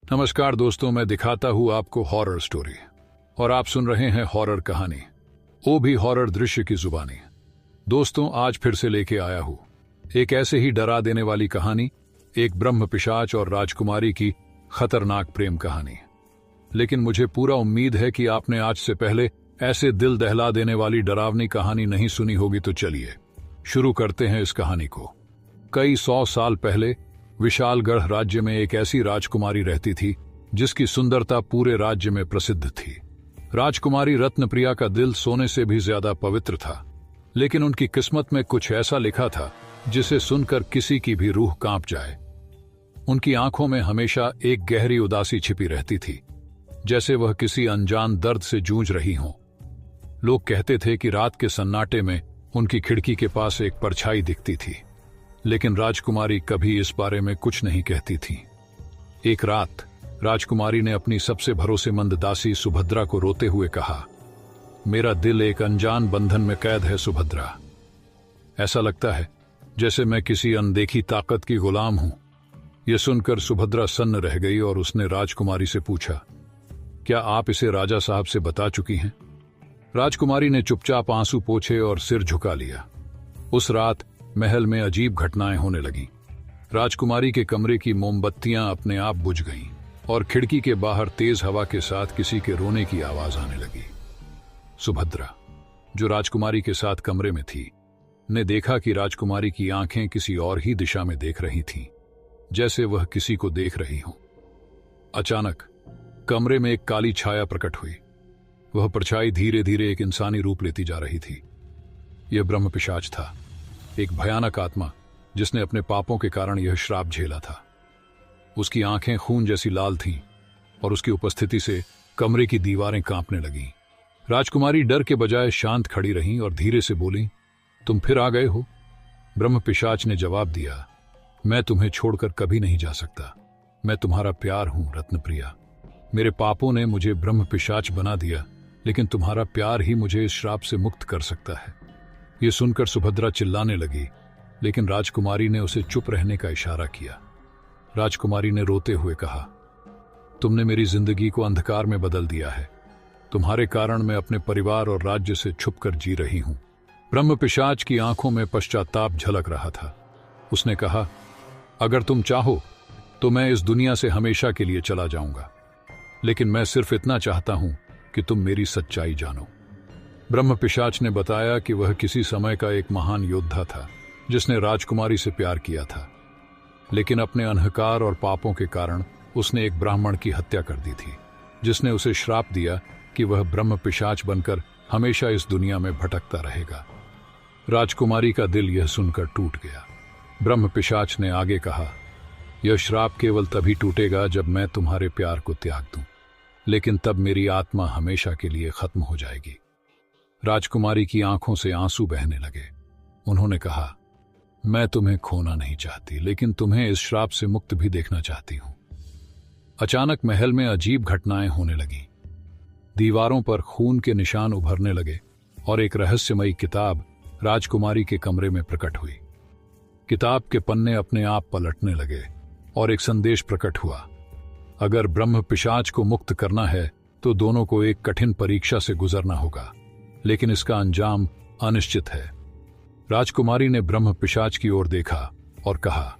नमस्कार दोस्तों, मैं दिखाता हूँ आपको हॉरर स्टोरी और आप सुन रहे हैं हॉरर कहानी, वो भी हॉरर दृश्य की जुबानी। दोस्तों, आज फिर से लेके आया हूँ एक ऐसे ही डरा देने वाली कहानी, एक ब्रह्म पिशाच और राजकुमारी की खतरनाक प्रेम कहानी। लेकिन मुझे पूरा उम्मीद है कि आपने आज से पहले ऐसे दिल दहला देने वाली डरावनी कहानी नहीं सुनी होगी। तो चलिए शुरू करते हैं इस कहानी को। कई 100 साल पहले विशालगढ़ राज्य में एक ऐसी राजकुमारी रहती थी जिसकी सुंदरता पूरे राज्य में प्रसिद्ध थी। राजकुमारी रत्नप्रिया का दिल सोने से भी ज्यादा पवित्र था, लेकिन उनकी किस्मत में कुछ ऐसा लिखा था जिसे सुनकर किसी की भी रूह कांप जाए। उनकी आंखों में हमेशा एक गहरी उदासी छिपी रहती थी, जैसे वह किसी अनजान दर्द से जूझ रही हों। लोग कहते थे कि रात के सन्नाटे में उनकी खिड़की के पास एक परछाई दिखती थी, लेकिन राजकुमारी कभी इस बारे में कुछ नहीं कहती थी। एक रात राजकुमारी ने अपनी सबसे भरोसेमंद दासी सुभद्रा को रोते हुए कहा, मेरा दिल एक अनजान बंधन में कैद है सुभद्रा। ऐसा लगता है जैसे मैं किसी अनदेखी ताकत की गुलाम हूं। यह सुनकर सुभद्रा सन्न रह गई और उसने राजकुमारी से पूछा, क्या आप इसे राजा साहब से बता चुकी हैं? राजकुमारी ने चुपचाप आंसू पोंछे और सिर झुका लिया। उस रात महल में अजीब घटनाएं होने लगीं। राजकुमारी के कमरे की मोमबत्तियां अपने आप बुझ गईं और खिड़की के बाहर तेज हवा के साथ किसी के रोने की आवाज आने लगी। सुभद्रा, जो राजकुमारी के साथ कमरे में थी, ने देखा कि राजकुमारी की आंखें किसी और ही दिशा में देख रही थीं, जैसे वह किसी को देख रही हो। अचानक कमरे में एक काली छाया प्रकट हुई। वह परछाई धीरे धीरे एक इंसानी रूप लेती जा रही थी। यह ब्रह्म पिशाच था, एक भयानक आत्मा जिसने अपने पापों के कारण यह श्राप झेला था। उसकी आंखें खून जैसी लाल थीं और उसकी उपस्थिति से कमरे की दीवारें कांपने लगीं। राजकुमारी डर के बजाय शांत खड़ी रहीं और धीरे से बोली, तुम फिर आ गए हो? ब्रह्म पिशाच ने जवाब दिया, मैं तुम्हें छोड़कर कभी नहीं जा सकता। मैं तुम्हारा प्यार हूं रत्नप्रिया। मेरे पापों ने मुझे ब्रह्म पिशाच बना दिया, लेकिन तुम्हारा प्यार ही मुझे इस श्राप से मुक्त कर सकता है। यह सुनकर सुभद्रा चिल्लाने लगी, लेकिन राजकुमारी ने उसे चुप रहने का इशारा किया। राजकुमारी ने रोते हुए कहा, तुमने मेरी जिंदगी को अंधकार में बदल दिया है। तुम्हारे कारण मैं अपने परिवार और राज्य से छुपकर जी रही हूं। ब्रह्म पिशाच की आंखों में पश्चाताप झलक रहा था। उसने कहा, अगर तुम चाहो तो मैं इस दुनिया से हमेशा के लिए चला जाऊंगा, लेकिन मैं सिर्फ इतना चाहता हूं कि तुम मेरी सच्चाई जानो। ब्रह्म पिशाच ने बताया कि वह किसी समय का एक महान योद्धा था जिसने राजकुमारी से प्यार किया था, लेकिन अपने अहंकार और पापों के कारण उसने एक ब्राह्मण की हत्या कर दी थी, जिसने उसे श्राप दिया कि वह ब्रह्म पिशाच बनकर हमेशा इस दुनिया में भटकता रहेगा। राजकुमारी का दिल यह सुनकर टूट गया। ब्रह्म पिशाच ने आगे कहा, यह श्राप केवल तभी टूटेगा जब मैं तुम्हारे प्यार को त्याग दूं, लेकिन तब मेरी आत्मा हमेशा के लिए खत्म हो जाएगी। राजकुमारी की आंखों से आंसू बहने लगे। उन्होंने कहा, मैं तुम्हें खोना नहीं चाहती, लेकिन तुम्हें इस श्राप से मुक्त भी देखना चाहती हूं। अचानक महल में अजीब घटनाएं होने लगीं। दीवारों पर खून के निशान उभरने लगे और एक रहस्यमयी किताब राजकुमारी के कमरे में प्रकट हुई। किताब के पन्ने अपने आप पलटने लगे और एक संदेश प्रकट हुआ, अगर ब्रह्म पिशाच को मुक्त करना है तो दोनों को एक कठिन परीक्षा से गुजरना होगा, लेकिन इसका अंजाम अनिश्चित है। राजकुमारी ने ब्रह्म पिशाच की ओर देखा और कहा,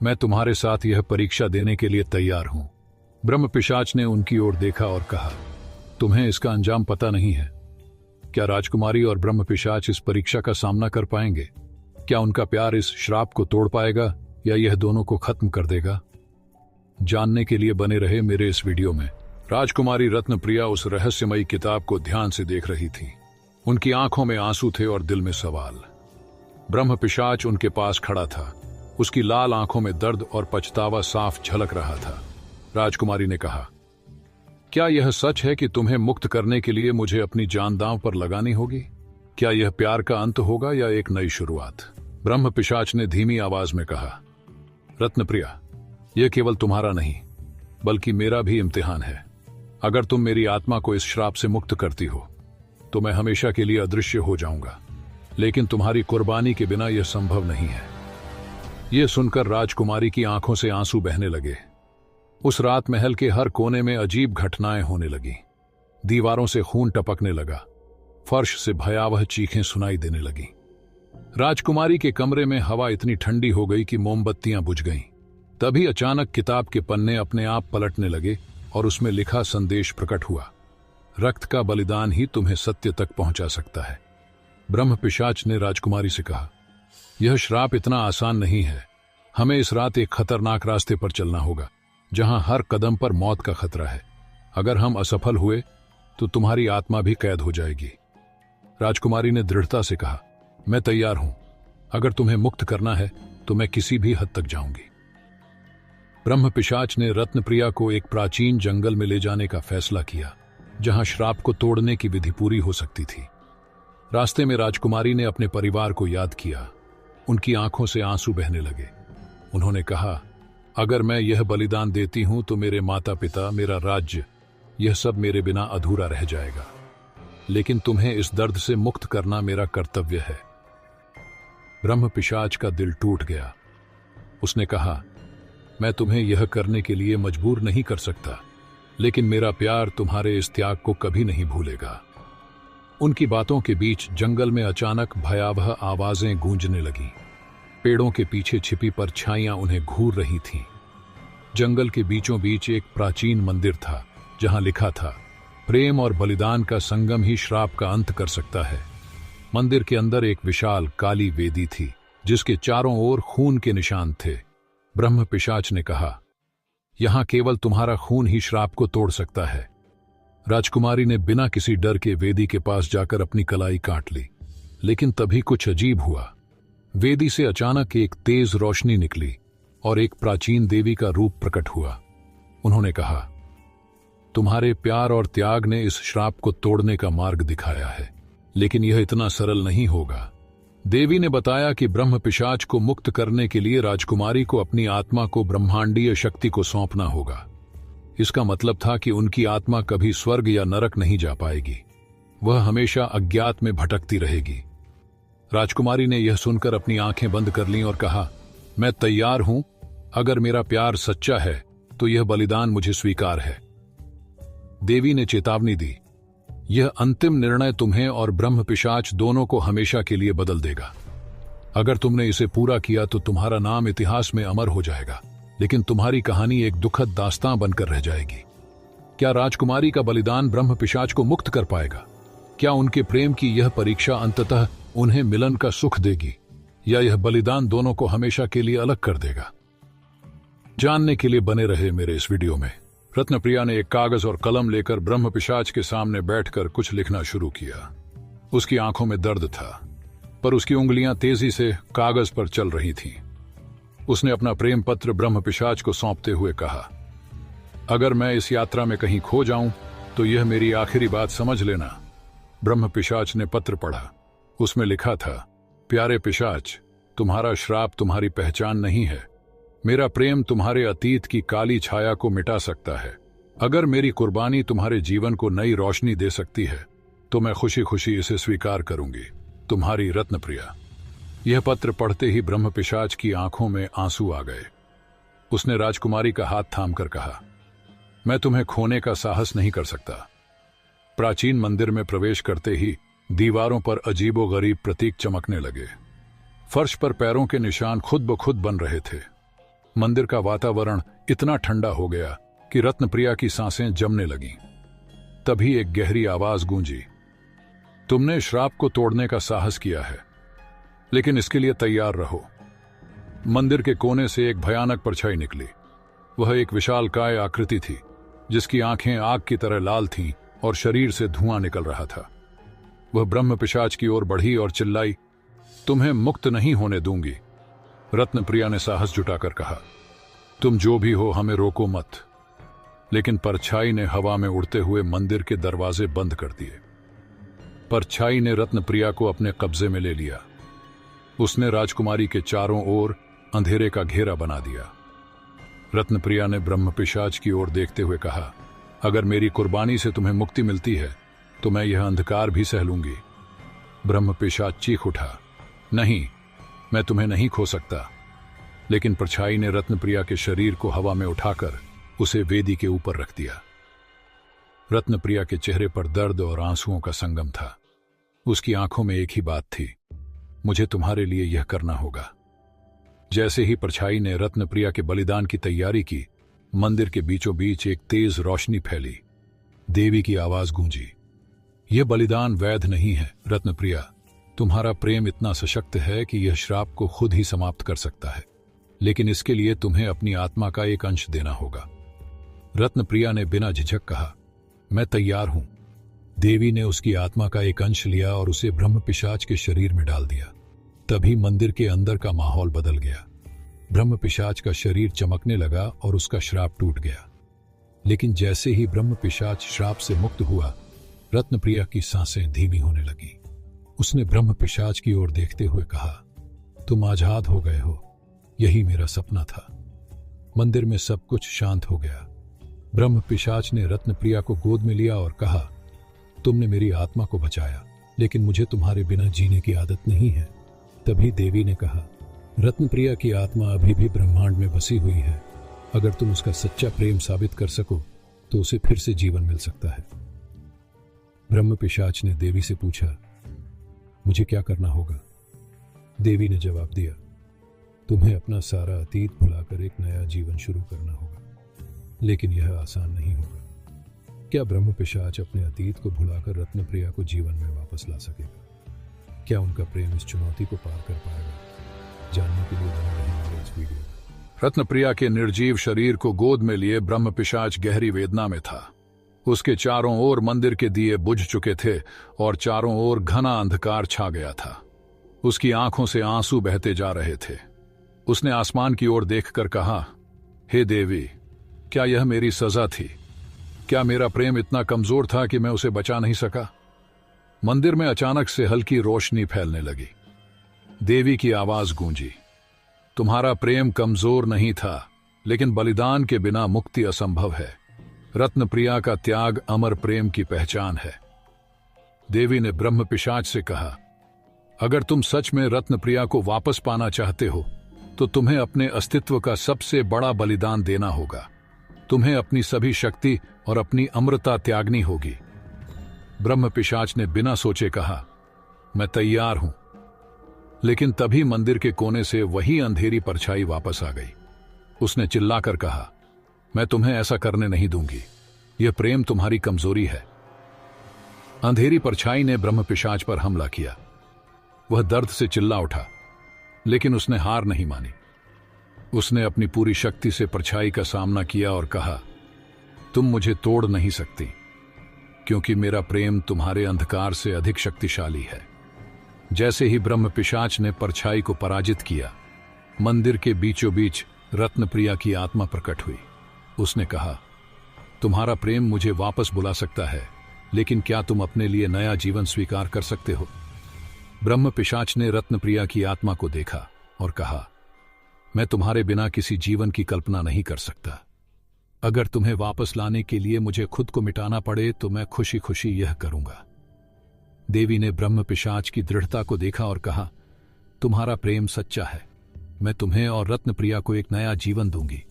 मैं तुम्हारे साथ यह परीक्षा देने के लिए तैयार हूं। ब्रह्म पिशाच ने उनकी ओर देखा और कहा, तुम्हें इसका अंजाम पता नहीं है। क्या राजकुमारी और ब्रह्म पिशाच इस परीक्षा का सामना कर पाएंगे? क्या उनका प्यार इस श्राप को तोड़ पाएगा या यह दोनों को खत्म कर देगा? जानने के लिए बने रहे मेरे इस वीडियो में। राजकुमारी रत्नप्रिया उस रहस्यमयी किताब को ध्यान से देख रही थी। उनकी आंखों में आंसू थे और दिल में सवाल। ब्रह्म पिशाच उनके पास खड़ा था। उसकी लाल आंखों में दर्द और पछतावा साफ झलक रहा था। राजकुमारी ने कहा, क्या यह सच है कि तुम्हें मुक्त करने के लिए मुझे अपनी जान दांव पर लगानी होगी? क्या यह प्यार का अंत होगा या एक नई शुरुआत? ब्रह्म पिशाच ने धीमी आवाज में कहा, रत्नप्रिया, यह केवल तुम्हारा नहीं बल्कि मेरा भी इम्तिहान है। अगर तुम मेरी आत्मा को इस श्राप से मुक्त करती हो तो मैं हमेशा के लिए अदृश्य हो जाऊंगा, लेकिन तुम्हारी कुर्बानी के बिना यह संभव नहीं है। यह सुनकर राजकुमारी की आंखों से आंसू बहने लगे। उस रात महल के हर कोने में अजीब घटनाएं होने लगी। दीवारों से खून टपकने लगा, फर्श से भयावह चीखें सुनाई देने लगी। राजकुमारी के कमरे में हवा इतनी ठंडी हो गई कि मोमबत्तियां बुझ गईं। तभी अचानक किताब के पन्ने अपने आप पलटने लगे और उसमें लिखा संदेश प्रकट हुआ। रक्त का बलिदान ही तुम्हें सत्य तक पहुंचा सकता है। ब्रह्म पिशाच ने राजकुमारी से कहा, यह श्राप इतना आसान नहीं है। हमें इस रात एक खतरनाक रास्ते पर चलना होगा, जहां हर कदम पर मौत का खतरा है। अगर हम असफल हुए तो तुम्हारी आत्मा भी कैद हो जाएगी। राजकुमारी ने दृढ़ता से कहा, मैं तैयार हूं। अगर तुम्हें मुक्त करना है तो मैं किसी भी हद तक जाऊंगी। ब्रह्म पिशाच ने रत्नप्रिया को एक प्राचीन जंगल में ले जाने का फैसला किया, जहां श्राप को तोड़ने की विधि पूरी हो सकती थी। रास्ते में राजकुमारी ने अपने परिवार को याद किया। उनकी आंखों से आंसू बहने लगे। उन्होंने कहा, अगर मैं यह बलिदान देती हूं तो मेरे माता पिता, मेरा राज्य, यह सब मेरे बिना अधूरा रह जाएगा। लेकिन तुम्हें इस दर्द से मुक्त करना मेरा कर्तव्य है। ब्रह्म पिशाच का दिल टूट गया। उसने कहा, मैं तुम्हें यह करने के लिए मजबूर नहीं कर सकता, लेकिन मेरा प्यार तुम्हारे इस त्याग को कभी नहीं भूलेगा। उनकी बातों के बीच जंगल में अचानक भयावह आवाजें गूंजने लगीं। पेड़ों के पीछे छिपी परछाइयां उन्हें घूर रही थीं। जंगल के बीचों बीच एक प्राचीन मंदिर था, जहां लिखा था, प्रेम और बलिदान का संगम ही श्राप का अंत कर सकता है। मंदिर के अंदर एक विशाल काली वेदी थी, जिसके चारों ओर खून के निशान थे। ब्रह्म पिशाच ने कहा, यहां केवल तुम्हारा खून ही श्राप को तोड़ सकता है। राजकुमारी ने बिना किसी डर के वेदी के पास जाकर अपनी कलाई काट ली। लेकिन तभी कुछ अजीब हुआ। वेदी से अचानक एक तेज रोशनी निकली और एक प्राचीन देवी का रूप प्रकट हुआ। उन्होंने कहा, तुम्हारे प्यार और त्याग ने इस श्राप को तोड़ने का मार्ग दिखाया है, लेकिन यह इतना सरल नहीं होगा। देवी ने बताया कि ब्रह्म पिशाच को मुक्त करने के लिए राजकुमारी को अपनी आत्मा को ब्रह्मांडीय शक्ति को सौंपना होगा। इसका मतलब था कि उनकी आत्मा कभी स्वर्ग या नरक नहीं जा पाएगी। वह हमेशा अज्ञात में भटकती रहेगी। राजकुमारी ने यह सुनकर अपनी आंखें बंद कर लीं और कहा, मैं तैयार हूं। अगर मेरा प्यार सच्चा है तो यह बलिदान मुझे स्वीकार है। देवी ने चेतावनी दी, यह अंतिम निर्णय तुम्हें और ब्रह्म पिशाच दोनों को हमेशा के लिए बदल देगा। अगर तुमने इसे पूरा किया तो तुम्हारा नाम इतिहास में अमर हो जाएगा, लेकिन तुम्हारी कहानी एक दुखद दास्तां बनकर रह जाएगी। क्या राजकुमारी का बलिदान ब्रह्म पिशाच को मुक्त कर पाएगा? क्या उनके प्रेम की यह परीक्षा अंततः उन्हें मिलन का सुख देगी, या यह बलिदान दोनों को हमेशा के लिए अलग कर देगा? जानने के लिए बने रहे मेरे इस वीडियो में। रत्नप्रिया ने एक कागज और कलम लेकर ब्रह्म पिशाच के सामने बैठकर कुछ लिखना शुरू किया। उसकी आंखों में दर्द था, पर उसकी उंगलियां तेजी से कागज पर चल रही थीं। उसने अपना प्रेम पत्र ब्रह्म पिशाच को सौंपते हुए कहा, अगर मैं इस यात्रा में कहीं खो जाऊं तो यह मेरी आखिरी बात समझ लेना। ब्रह्म पिशाच ने पत्र पढ़ा। उसमें लिखा था, प्यारे पिशाच, तुम्हारा श्राप तुम्हारी पहचान नहीं है। मेरा प्रेम तुम्हारे अतीत की काली छाया को मिटा सकता है। अगर मेरी कुर्बानी तुम्हारे जीवन को नई रोशनी दे सकती है तो मैं खुशी खुशी इसे स्वीकार करूंगी। तुम्हारी रत्नप्रिया। यह पत्र पढ़ते ही ब्रह्म पिशाच की आंखों में आंसू आ गए। उसने राजकुमारी का हाथ थामकर कहा, मैं तुम्हें खोने का साहस नहीं कर सकता। प्राचीन मंदिर में प्रवेश करते ही दीवारों पर अजीबोगरीब प्रतीक चमकने लगे। फर्श पर पैरों के निशान खुद ब खुद बन रहे थे। मंदिर का वातावरण इतना ठंडा हो गया कि रत्नप्रिया की सांसें जमने लगीं। तभी एक गहरी आवाज गूंजी, तुमने श्राप को तोड़ने का साहस किया है, लेकिन इसके लिए तैयार रहो। मंदिर के कोने से एक भयानक परछाई निकली। वह एक विशालकाय आकृति थी, जिसकी आंखें आग की तरह लाल थीं और शरीर से धुआं निकल रहा था। वह ब्रह्म पिशाच की ओर बढ़ी और चिल्लाई, तुम्हें मुक्त नहीं होने दूंगी। रत्नप्रिया ने साहस जुटाकर कहा, तुम जो भी हो, हमें रोको मत। लेकिन परछाई ने हवा में उड़ते हुए मंदिर के दरवाजे बंद कर दिए। परछाई ने रत्नप्रिया को अपने कब्जे में ले लिया। उसने राजकुमारी के चारों ओर अंधेरे का घेरा बना दिया। रत्नप्रिया ने ब्रह्म पिशाच की ओर देखते हुए कहा, अगर मेरी कुर्बानी से तुम्हें मुक्ति मिलती है तो मैं यह अंधकार भी सह लूंगी। ब्रह्म पिशाच चीख उठा, नहीं, मैं तुम्हें नहीं खो सकता। लेकिन परछाई ने रत्नप्रिया के शरीर को हवा में उठाकर उसे वेदी के ऊपर रख दिया। रत्नप्रिया के चेहरे पर दर्द और आंसुओं का संगम था। उसकी आंखों में एक ही बात थी, मुझे तुम्हारे लिए यह करना होगा। जैसे ही परछाई ने रत्नप्रिया के बलिदान की तैयारी की, मंदिर के बीचों बीच एक तेज रोशनी फैली। देवी की आवाज गूंजी, यह बलिदान वैध नहीं है रत्नप्रिया। तुम्हारा प्रेम इतना सशक्त है कि यह श्राप को खुद ही समाप्त कर सकता है, लेकिन इसके लिए तुम्हें अपनी आत्मा का एक अंश देना होगा। रत्नप्रिया ने बिना झिझक कहा, मैं तैयार हूं। देवी ने उसकी आत्मा का एक अंश लिया और उसे ब्रह्म पिशाच के शरीर में डाल दिया। तभी मंदिर के अंदर का माहौल बदल गया। ब्रह्म पिशाच का शरीर चमकने लगा और उसका श्राप टूट गया। लेकिन जैसे ही ब्रह्म पिशाच श्राप से मुक्त हुआ, रत्नप्रिया की सांसें धीमी होने लगी। उसने ब्रह्म पिशाच की ओर देखते हुए कहा, तुम आजाद हो गए हो, यही मेरा सपना था। मंदिर में सब कुछ शांत हो गया। ब्रह्म पिशाच ने रत्नप्रिया को गोद में लिया और कहा, तुमने मेरी आत्मा को बचाया, लेकिन मुझे तुम्हारे बिना जीने की आदत नहीं है। तभी देवी ने कहा, रत्नप्रिया की आत्मा अभी भी ब्रह्मांड में बसी हुई है। अगर तुम उसका सच्चा प्रेम साबित कर सको तो उसे फिर से जीवन मिल सकता है। ब्रह्म पिशाच ने देवी से पूछा, मुझे क्या करना होगा? देवी ने जवाब दिया, तुम्हें अपना सारा अतीत भुलाकर एक नया जीवन शुरू करना होगा, लेकिन यह आसान नहीं होगा। क्या ब्रह्म पिशाच अपने अतीत को भुलाकर रत्नप्रिया को जीवन में वापस ला सकेगा? क्या उनका प्रेम इस चुनौती को पार कर पाएगा? जानने के लिए बने रहें हमारे इस वीडियो में। रत्नप्रिया के निर्जीव शरीर को गोद में लिए ब्रह्म पिशाच गहरी वेदना में था। उसके चारों ओर मंदिर के दिए बुझ चुके थे और चारों ओर घना अंधकार छा गया था। उसकी आंखों से आंसू बहते जा रहे थे। उसने आसमान की ओर देखकर कहा, हे देवी, क्या यह मेरी सजा थी? क्या मेरा प्रेम इतना कमजोर था कि मैं उसे बचा नहीं सका? मंदिर में अचानक से हल्की रोशनी फैलने लगी। देवी की आवाज गूंजी, तुम्हारा प्रेम कमजोर नहीं था, लेकिन बलिदान के बिना मुक्ति असंभव है। रत्नप्रिया का त्याग अमर प्रेम की पहचान है। देवी ने ब्रह्म पिशाच से कहा, अगर तुम सच में रत्नप्रिया को वापस पाना चाहते हो तो तुम्हें अपने अस्तित्व का सबसे बड़ा बलिदान देना होगा। तुम्हें अपनी सभी शक्ति और अपनी अमरता त्यागनी होगी। ब्रह्म पिशाच ने बिना सोचे कहा, मैं तैयार हूं। लेकिन तभी मंदिर के कोने से वही अंधेरी परछाई वापस आ गई। उसने चिल्लाकर कहा, मैं तुम्हें ऐसा करने नहीं दूंगी। यह प्रेम तुम्हारी कमजोरी है। अंधेरी परछाई ने ब्रह्म पिशाच पर हमला किया। वह दर्द से चिल्ला उठा, लेकिन उसने हार नहीं मानी। उसने अपनी पूरी शक्ति से परछाई का सामना किया और कहा, तुम मुझे तोड़ नहीं सकती, क्योंकि मेरा प्रेम तुम्हारे अंधकार से अधिक शक्तिशाली है। जैसे ही ब्रह्म पिशाच ने परछाई को पराजित किया, मंदिर के बीचों बीच रत्नप्रिया की आत्मा प्रकट हुई। उसने कहा, तुम्हारा प्रेम मुझे वापस बुला सकता है, लेकिन क्या तुम अपने लिए नया जीवन स्वीकार कर सकते हो? ब्रह्म पिशाच ने रत्नप्रिया की आत्मा को देखा और कहा, मैं तुम्हारे बिना किसी जीवन की कल्पना नहीं कर सकता। अगर तुम्हें वापस लाने के लिए मुझे खुद को मिटाना पड़े तो मैं खुशी खुशी यह करूंगा। देवी ने ब्रह्म पिशाच की दृढ़ता को देखा और कहा, तुम्हारा प्रेम सच्चा है। मैं तुम्हें और रत्नप्रिया को एक नया जीवन दूंगी,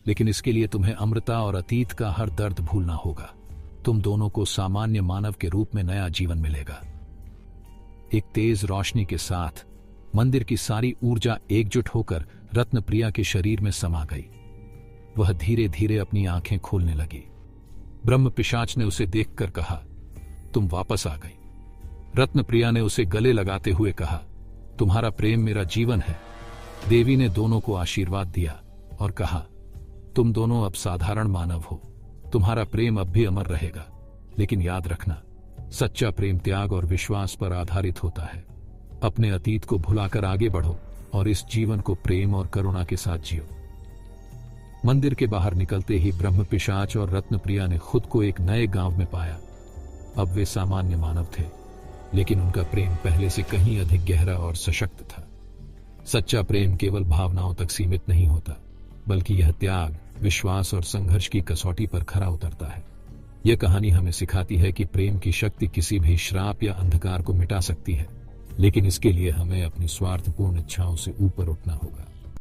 लेकिन इसके लिए तुम्हें अमृता और अतीत का हर दर्द भूलना होगा। तुम दोनों को सामान्य मानव के रूप में नया जीवन मिलेगा। एक तेज रोशनी के साथ मंदिर की सारी ऊर्जा एकजुट होकर रत्नप्रिया के शरीर में समा गई। वह धीरे धीरे अपनी आंखें खोलने लगी। ब्रह्म पिशाच ने उसे देखकर कहा, तुम वापस आ गई। रत्नप्रिया ने उसे गले लगाते हुए कहा, तुम्हारा प्रेम मेरा जीवन है। देवी ने दोनों को आशीर्वाद दिया और कहा, तुम दोनों अब साधारण मानव हो। तुम्हारा प्रेम अब भी अमर रहेगा, लेकिन याद रखना, सच्चा प्रेम त्याग और विश्वास पर आधारित होता है। अपने अतीत को भुलाकर आगे बढ़ो और इस जीवन को प्रेम और करुणा के साथ जियो। मंदिर के बाहर निकलते ही ब्रह्म पिशाच और रत्नप्रिया ने खुद को एक नए गांव में पाया। अब वे सामान्य मानव थे, लेकिन उनका प्रेम पहले से कहीं अधिक गहरा और सशक्त था। सच्चा प्रेम केवल भावनाओं तक सीमित नहीं होता, बल्कि यह त्याग, विश्वास और संघर्ष की कसौटी पर खरा उतरता है। यह कहानी हमें सिखाती है कि प्रेम की शक्ति किसी भी श्राप या अंधकार को मिटा सकती है, लेकिन इसके लिए हमें अपनी स्वार्थपूर्ण इच्छाओं से ऊपर उठना होगा।